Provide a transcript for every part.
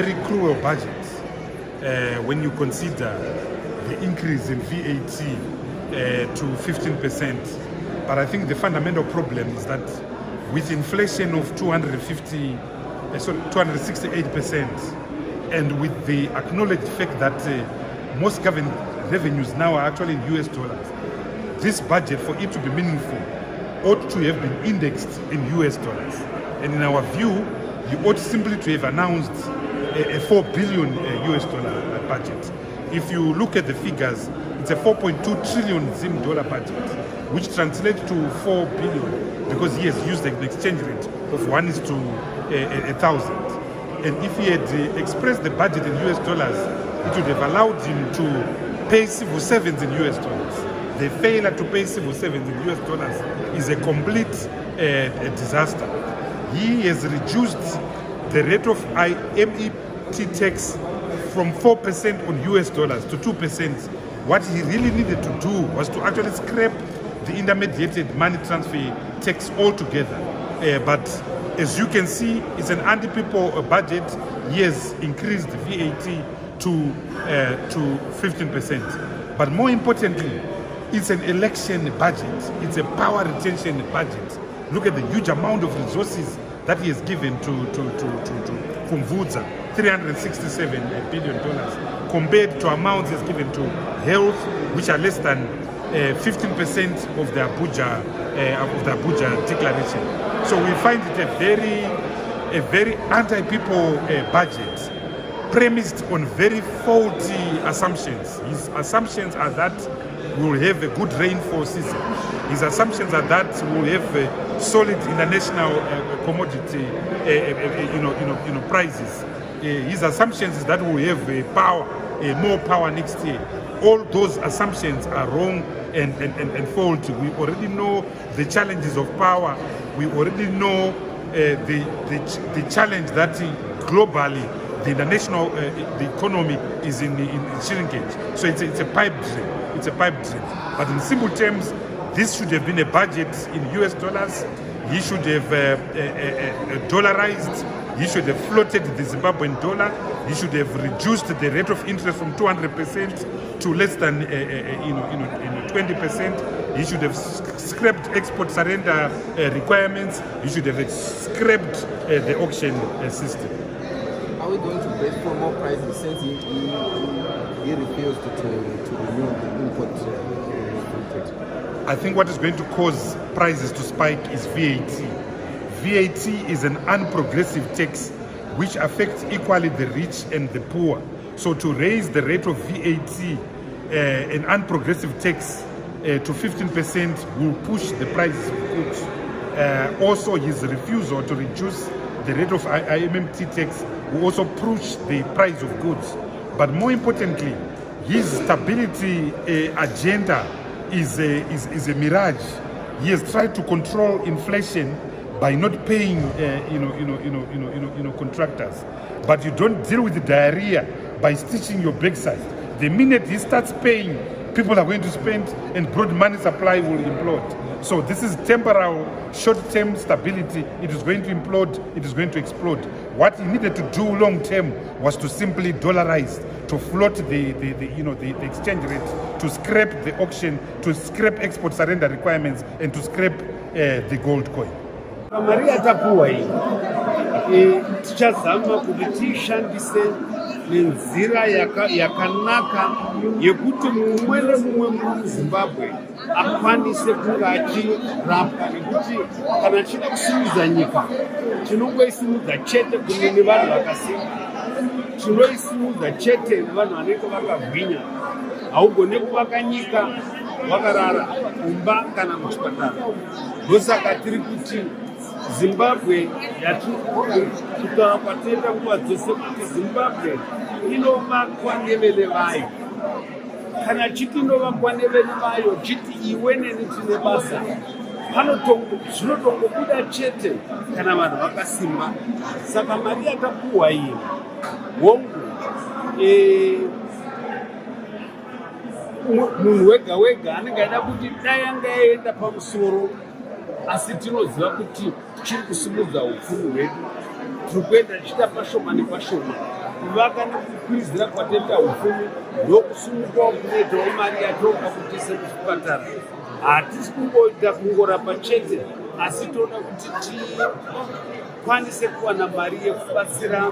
very cruel budget when you consider the increase in VAT to 15%. But I think the fundamental problem is that with inflation of 268%, and with the acknowledged fact that most government revenues now are actually in US dollars, this budget, for it to be meaningful, ought to have been indexed in US dollars. And in our view, you ought simply to have announced a $4 billion US dollar budget. If you look at the figures, it's a 4.2 trillion Zim dollar budget, which translates to 4 billion, because he has used an exchange rate of 1:1,000. And if he had expressed the budget in US dollars, it would have allowed him to pay civil servants in US dollars. The failure to pay civil servants in US dollars is a complete disaster. He has reduced the rate of MET tax from 4% on US dollars to 2%. What he really needed to do was to actually scrap the intermediated money transfer tax altogether. But as you can see, it's an anti-people budget. He has increased the VAT to 15%. But more importantly, it's an election budget. It's a power retention budget. Look at the huge amount of resources that he has given to Kumvudza, $367 billion, compared to amounts he has given to health, which are less than 15% of the Abuja declaration. So we find it a very anti-people budget, premised on very faulty assumptions. His assumptions are that we will have a good rainfall season. His assumptions are that we will have solid international commodity, prices. His assumptions is that we will have more power next year. All those assumptions are wrong and faulty. We already know the challenges of power. We already know the challenge that globally the international the economy is in shrinkage. So it's a pipe dream. It's a pipe dream. But in simple terms, this should have been a budget in US dollars. He should have dollarized. He should have floated the Zimbabwean dollar. He should have reduced the rate of interest from 200% to less than 20%. He should have scrapped export surrender requirements. He should have scrapped the auction system. Are we going to base for more prices since he refused to renew the import tax? I think what is going to cause prices to spike is VAT. VAT is an unprogressive tax which affects equally the rich and the poor. So to raise the rate of VAT, an unprogressive tax, to 15% will push the prices of goods. Also, his refusal to reduce the rate of IMMT tax will also push the price of goods. But more importantly, his stability agenda is a mirage. He has tried to control inflation by not paying, contractors. But you don't deal with the diarrhea by stitching your backside. The minute he starts paying, people are going to spend, and broad money supply will implode. So this is temporal, short-term stability. It is going to implode. It is going to explode. What he needed to do long-term was to simply dollarize, to float the exchange rate, to scrap the auction, to scrap export surrender requirements, and to scrap the gold coin. Mari atapuwa hii tichazama kuti tishandise nenzira yakanaka yekuti mumwe nemumwe muZimbabwe akwanise kunge achirapwa, nekuti kana chida kusimudza nyika tinongoisimudza chete kune nevanhu vakasimba, tinoisimudza chete nevanhu vanenge vakagwinya. Haugone kuvaka nyika wakarara kumba kana muchipatara. Ndosaka tiri kuti Zimbabwe kutaura kwatenda nguva dzose kuti Zimbabwe inovakwa nevene vayo. Kana chiti inovakwa nevene vayo, chiti iwe neni tine basa, zvinotongobuda chete kana vanhu vakasimba. Saka mari yatapuwa iyi hongu, munhu wega wega anenge aida kuti dai anga yaenda pamusoro, asi tinoziva kuti tiri kusimudza upfumi hwedu, tiri kuenda tichita pashoma nepashoma. kuvaka nekukwidzira kwatenda upfumi ndokusungwa kunoitawo mari yatoka kutise kuzvipatara. Hatisi kungoita kungorapa chete, asi toda kuti tikwanise kuwana mari yekubatsira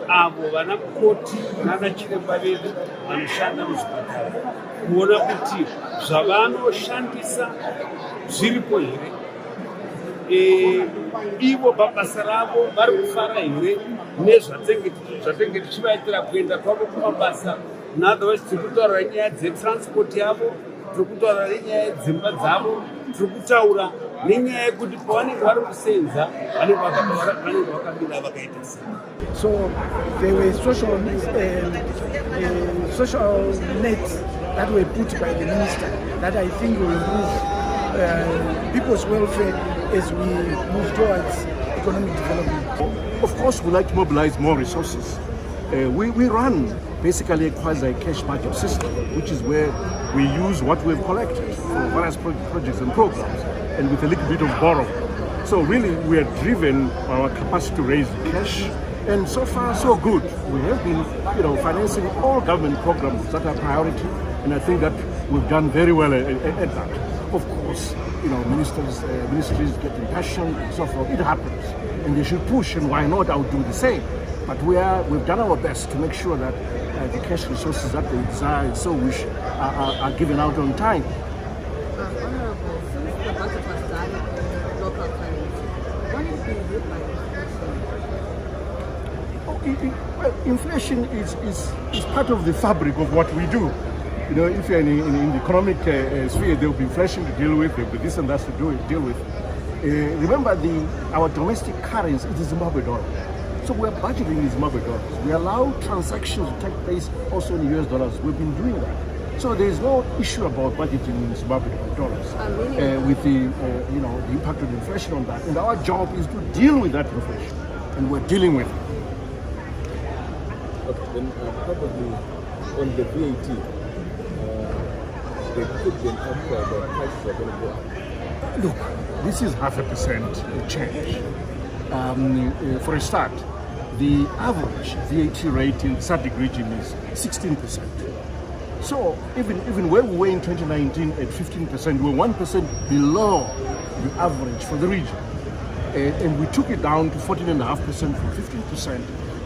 avo vana mukoti nana chiremba vedu vanoshanda muzvipatara, kuona kuti zvavanoshandisa zviripo here, ivo pabasa ravo vari kufara here nezvatenge tichivaitira kuenda kwavo kumabasa. Naotherwise tiri kutaura nyaya dzetransport yavo, tiri kutaura nenyaya dzimba dzavo, tiri kutaura nenyaya yekuti pavanenge vari kusenza vanenge vakamira vakaita sei. So there were social nets that were put by the minister that I think will improve people's welfare as we move towards economic development. Of course, we like to mobilize more resources. We run basically a quasi-cash budget system, which is where we use what we've collected for various projects and programs, and with a little bit of borrowing. So really, we are driven by our capacity to raise cash, and so far so good. We have been, financing all government programs that are priority, and I think that we've done very well at that. Of course, ministries get impassioned and so forth. It happens, and they should push, and why not? I would do the same. But we've done our best to make sure that the cash resources that they desire and so wish are given out on time. Honorable, since the budget was done in local currency, what is being viewed by Inflation is part of the fabric of what we do. If you're in the economic sphere, there will be inflation to deal with, there will be this and that to deal with. Remember, our domestic currency is the Zimbabwe dollar. So we're budgeting in Zimbabwe dollars. We allow transactions to take place also in US dollars. We've been doing that. So there's no issue about budgeting in Zimbabwe dollars with the impact of inflation on that. And our job is to deal with that inflation, and we're dealing with it. Okay, then probably on the VAT, there could be an outcry that prices are going to go up. Look, this is 0.5% change. For a start, the average VAT rate in SADC region is 16%. So even where we were in 2019 at 15%, we're 1% below the average for the region. And we took it down to 14.5% from 15%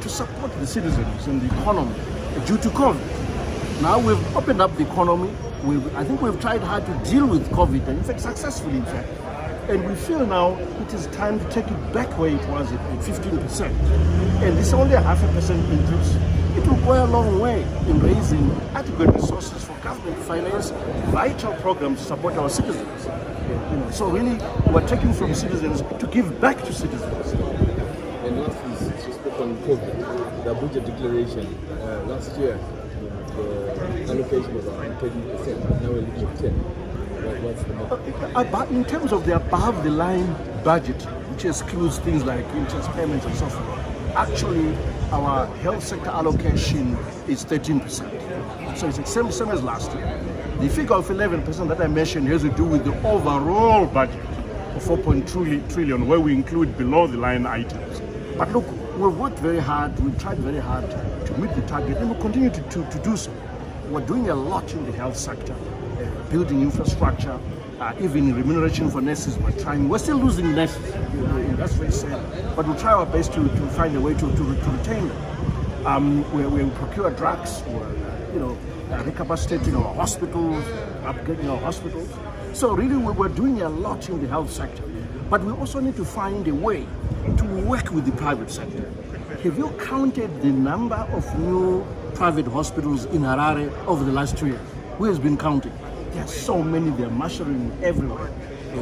to support the citizens and the economy due to COVID. Now we've opened up the economy. I think we've tried hard to deal with COVID, and in fact successfully, in fact. And we feel now it is time to take it back where it was at 15%. And this is only a 0.5% increase. It will go a long way in raising adequate resources for government to finance vital programs to support our citizens. So really, we're taking from citizens to give back to citizens. And lastly, since you spoke on COVID, the budget declaration last year, the allocation was around 30%. Now we're looking at 10%. What's the But in terms of the above the line budget, which excludes things like interest payments and so forth, actually our health sector allocation is 13%. So it's the same as last year. The figure of 11% that I mentioned has to do with the overall budget of 4.2 trillion, where we include below the line items. But look, we've worked very hard, we've tried very hard to meet the target, and we'll continue to do so. We're doing a lot in the health sector. Building infrastructure, even remuneration for nurses. We're still losing nurses, that's very sad. But we'll try our best to find a way to retain them. We procure drugs, recapacitating our hospitals, upgrading our hospitals. So really we're doing a lot in the health sector. But we also need to find a way to work with the private sector. Have you counted the number of new private hospitals in Harare over the last 2 years? Who has been counting? There are so many, they're mushrooming everywhere.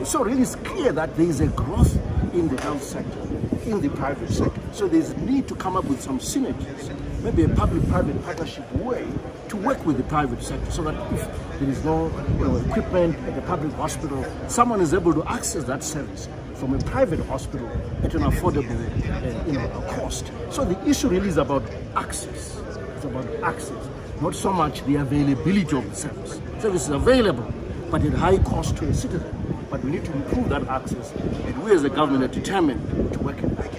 So really it's clear that there is a growth in the health sector, in the private sector. So there's a need to come up with some synergies, maybe a public-private partnership way to work with the private sector so that if there is no equipment at the public hospital, someone is able to access that service from a private hospital at an affordable cost. So the issue really is about access. It's about access, not so much the availability of the service. Service is available, but at high cost to a citizen. But we need to improve that access, and we as a government are determined to work in that.